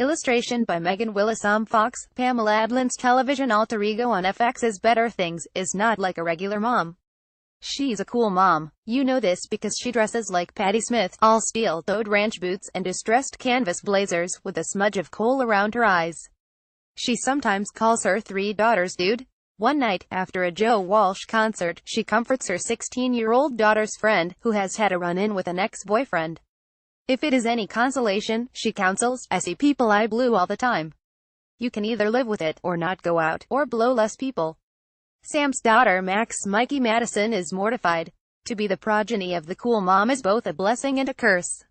Illustration by Meghan. WillisSam. Fox. Pamela Adlon's television alter ego on FX's Better Things is not like a regular mom. She's a cool mom. You know this because she dresses like Patti Smith, all steel-toed ranch boots and distressed canvas blazers, with a smudge of coal around her eyes. She sometimes calls her three daughters dude. One night, after a Joe Walsh concert, she comforts her 16-year-old daughter's friend, who has had a run-in with an ex-boyfriend. If it is any consolation, she counsels, I see people I blew all the time. You can either live with it, or not go out, or blow less people. Sam's daughter Max Mikey Madison is mortified. To be the progeny of the cool mom is both a blessing and a curse.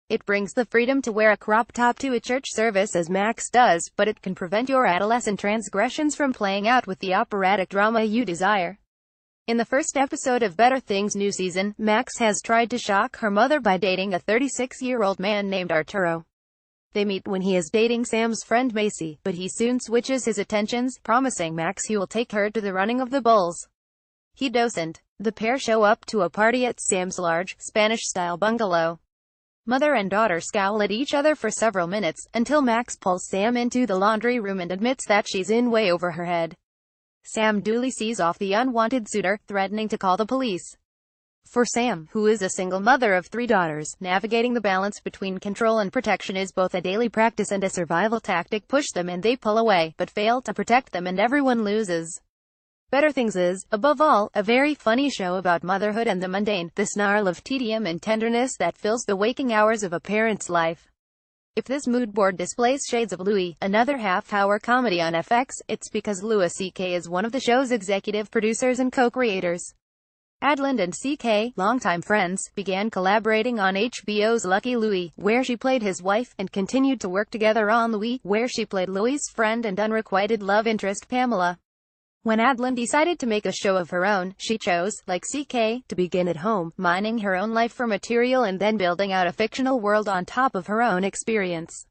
It brings the freedom to wear a crop top to a church service as Max does, but it can prevent your adolescent transgressions from playing out with the operatic drama you desire. In the first episode of Better Things' new season, Max has tried to shock her mother by dating a 36-year-old man named Arturo. They meet when he is dating Sam's friend Macy, but he soon switches his attentions, promising Max he will take her to the running of the bulls. He doesn't. The pair show up to a party at Sam's large, Spanish-style bungalow. Mother and daughter scowl at each other for several minutes, until Max pulls Sam into the laundry room and admits that she's in way over her head. Sam duly sees off the unwanted suitor, threatening to call the police. For Sam, who is a single mother of three daughters, navigating the balance between control and protection is both a daily practice and a survival tactic. Push them and they pull away, but fail to protect them and everyone loses. Better Things is, above all, a very funny show about motherhood and the mundane, the snarl of tedium and tenderness that fills the waking hours of a parent's life. If this mood board displays shades of Louis, another half-hour comedy on FX, it's because Louis C.K. is one of the show's executive producers and co-creators. Adlon and C.K., longtime friends, began collaborating on HBO's Lucky Louie, where she played his wife, and continued to work together on Louis, where she played Louis's friend and unrequited love interest Pamela. When Adlon decided to make a show of her own, she chose, like C.K., to begin at home, mining her own life for material and then building out a fictional world on top of her own experience.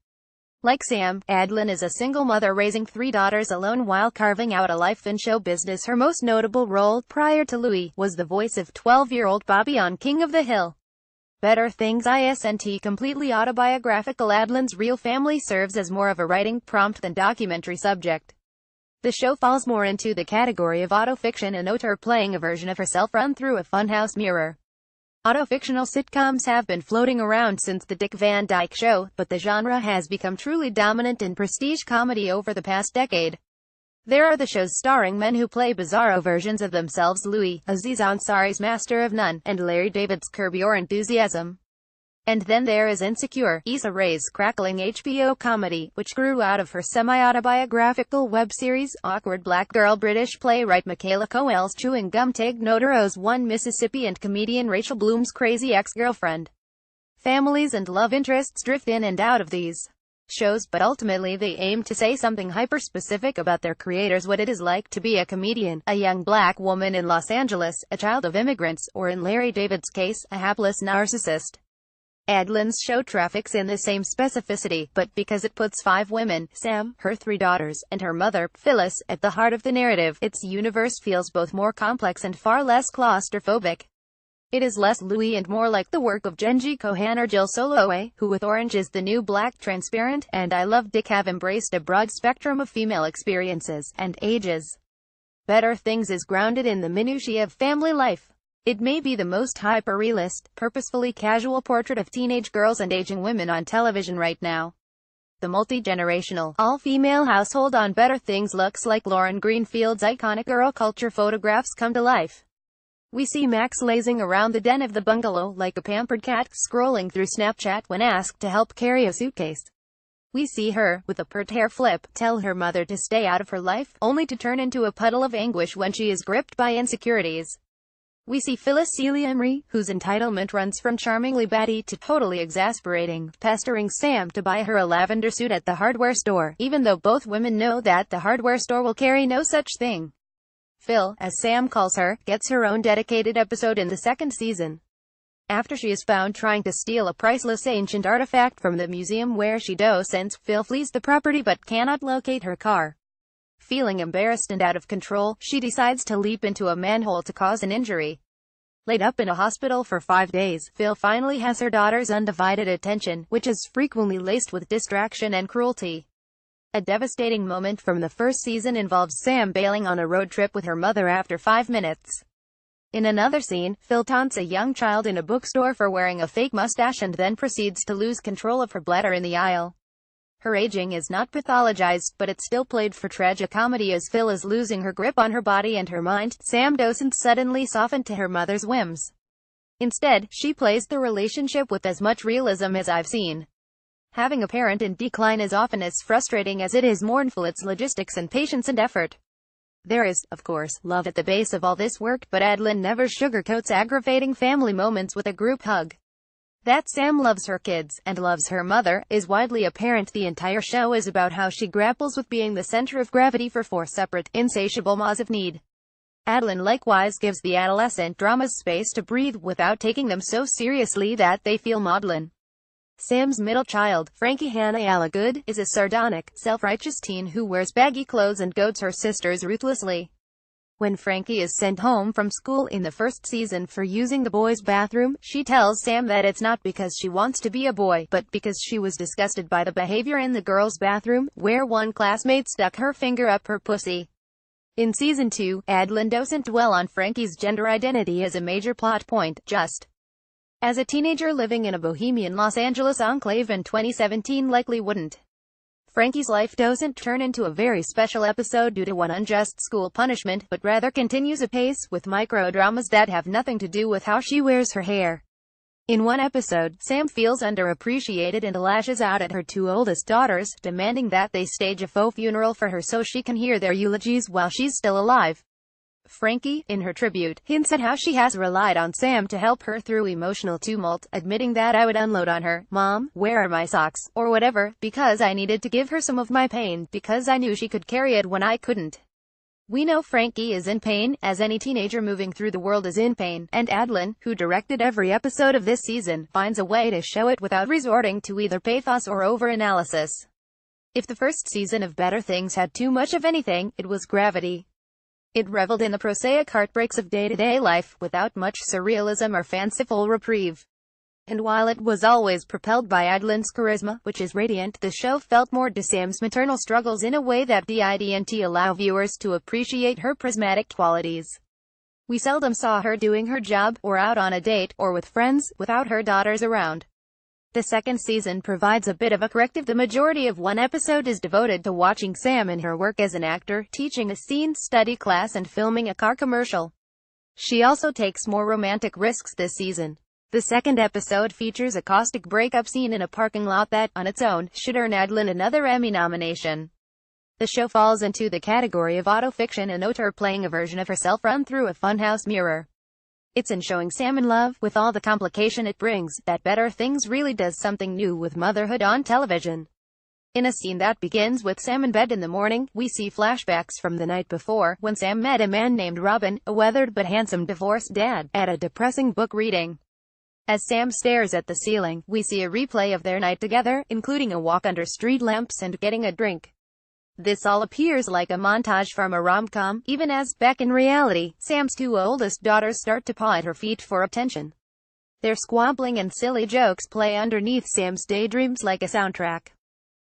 Like Sam, Adlon is a single mother raising three daughters alone while carving out a life in show business. Her most notable role, prior to Louis, was the voice of 12-year-old Bobby on King of the Hill. Better Things isn't completely autobiographical. Adlon's real family serves as more of a writing prompt than documentary subject. The show falls more into the category of autofiction and note her playing a version of herself run through a funhouse mirror. Autofictional sitcoms have been floating around since The Dick Van Dyke Show, but the genre has become truly dominant in prestige comedy over the past decade. There are the shows starring men who play bizarro versions of themselves: Louis, Aziz Ansari's Master of None, and Larry David's Curb Your Enthusiasm. And then there is Insecure, Issa Rae's crackling HBO comedy, which grew out of her semi-autobiographical web series. Awkward black girl British playwright Michaela Coel's Chewing Gum, Tig Notaro's One Mississippi, and comedian Rachel Bloom's Crazy Ex-Girlfriend. Families and love interests drift in and out of these shows, but ultimately they aim to say something hyper-specific about their creators: what it is like to be a comedian, a young black woman in Los Angeles, a child of immigrants, or in Larry David's case, a hapless narcissist. Adlon's show traffics in the same specificity, but because it puts five women, Sam, her three daughters, and her mother, Phyllis, at the heart of the narrative, its universe feels both more complex and far less claustrophobic. It is less Louis and more like the work of Jenji Kohan or Jill Soloway, who with Orange is the New Black, Transparent, and I Love Dick have embraced a broad spectrum of female experiences and ages. Better Things is grounded in the minutiae of family life. It may be the most hyper-realist, purposefully casual portrait of teenage girls and aging women on television right now. The multi-generational, all-female household on Better Things looks like Lauren Greenfield's iconic girl culture photographs come to life. We see Max lazing around the den of the bungalow like a pampered cat, scrolling through Snapchat when asked to help carry a suitcase. We see her, with a pert hair flip, tell her mother to stay out of her life, only to turn into a puddle of anguish when she is gripped by insecurities. We see Phyllis Celia Emery, whose entitlement runs from charmingly batty to totally exasperating, pestering Sam to buy her a lavender suit at the hardware store, even though both women know that the hardware store will carry no such thing. Phil, as Sam calls her, gets her own dedicated episode in the second season. After she is found trying to steal a priceless ancient artifact from the museum where she docents, Phil flees the property but cannot locate her car. Feeling embarrassed and out of control, she decides to leap into a manhole to cause an injury. Laid up in a hospital for 5 days, Phil finally has her daughter's undivided attention, which is frequently laced with distraction and cruelty. A devastating moment from the first season involves Sam bailing on a road trip with her mother after 5 minutes. In another scene, Phil taunts a young child in a bookstore for wearing a fake mustache and then proceeds to lose control of her bladder in the aisle. Her aging is not pathologized, but it's still played for tragicomedy as Phil is losing her grip on her body and her mind. Sam doesn't suddenly soften to her mother's whims. Instead, she plays the relationship with as much realism as I've seen. Having a parent in decline is often as frustrating as it is mournful. It's logistics and patience and effort. There is, of course, love at the base of all this work, but Adlon never sugarcoats aggravating family moments with a group hug. That Sam loves her kids, and loves her mother, is widely apparent. The entire show is about how she grapples with being the center of gravity for 4 separate, insatiable maws of need. Adlon likewise gives the adolescent dramas space to breathe without taking them so seriously that they feel maudlin. Sam's middle child, Frankie Hannah Allagood, is a sardonic, self-righteous teen who wears baggy clothes and goads her sisters ruthlessly. When Frankie is sent home from school in the first season for using the boys' bathroom, she tells Sam that it's not because she wants to be a boy, but because she was disgusted by the behavior in the girls' bathroom, where one classmate stuck her finger up her pussy. In Season 2, Adlon doesn't dwell on Frankie's gender identity as a major plot point, just as a teenager living in a bohemian Los Angeles enclave in 2017 likely wouldn't. Frankie's life doesn't turn into a very special episode due to one unjust school punishment, but rather continues apace, with micro-dramas that have nothing to do with how she wears her hair. In one episode, Sam feels underappreciated and lashes out at her 2 oldest daughters, demanding that they stage a faux funeral for her so she can hear their eulogies while she's still alive. Frankie, in her tribute, hints at how she has relied on Sam to help her through emotional tumult, admitting that "I would unload on her, Mom, where are my socks, or whatever, because I needed to give her some of my pain, because I knew she could carry it when I couldn't." We know Frankie is in pain, as any teenager moving through the world is in pain, and Adlon, who directed every episode of this season, finds a way to show it without resorting to either pathos or over-analysis. If the first season of Better Things had too much of anything, it was gravity. It reveled in the prosaic heartbreaks of day-to-day life, without much surrealism or fanciful reprieve. And while it was always propelled by Adlon's charisma, which is radiant, the show felt more to Sam's maternal struggles in a way that didn't allow viewers to appreciate her prismatic qualities. We seldom saw her doing her job, or out on a date, or with friends, without her daughters around. The second season provides a bit of a corrective. The majority of one episode is devoted to watching Sam in her work as an actor, teaching a scene study class and filming a car commercial. She also takes more romantic risks this season. The second episode features a caustic breakup scene in a parking lot that, on its own, should earn Adlon another Emmy nomination. The show falls into the category of autofiction, an auteur playing a version of herself run through a funhouse mirror. It's in showing Sam in love, with all the complication it brings, that Better Things really does something new with motherhood on television. In a scene that begins with Sam in bed in the morning, we see flashbacks from the night before, when Sam met a man named Robin, a weathered but handsome divorced dad, at a depressing book reading. As Sam stares at the ceiling, we see a replay of their night together, including a walk under street lamps and getting a drink. This all appears like a montage from a rom-com, even as, back in reality, Sam's 2 oldest daughters start to paw at her feet for attention. Their squabbling and silly jokes play underneath Sam's daydreams like a soundtrack.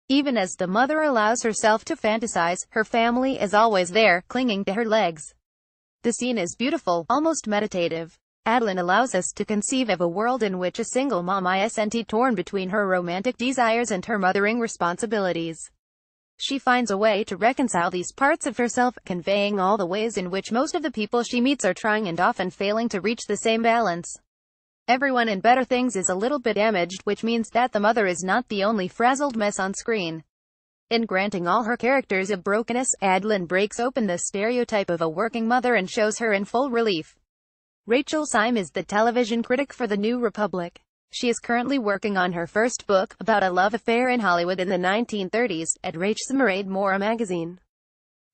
Even as the mother allows herself to fantasize, her family is always there, clinging to her legs. The scene is beautiful, almost meditative. Adlon allows us to conceive of a world in which a single mom isn't torn between her romantic desires and her mothering responsibilities. She finds a way to reconcile these parts of herself, conveying all the ways in which most of the people she meets are trying and often failing to reach the same balance. Everyone in Better Things is a little bit damaged, which means that the mother is not the only frazzled mess on screen. In granting all her characters of brokenness, Adlon breaks open the stereotype of a working mother and shows her in full relief. Rachel Syme is the television critic for The New Republic. She is currently working on her first book, about a love affair in Hollywood in the 1930s, at WillisSam Mora magazine.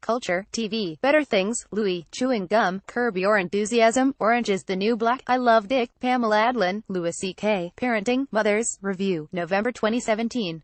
Culture, TV, Better Things, Louis, Chewing Gum, Curb Your Enthusiasm, Orange is the New Black, I Love Dick, Pamela Adlon, Louis C.K., Parenting, Mothers, Review, November 2017.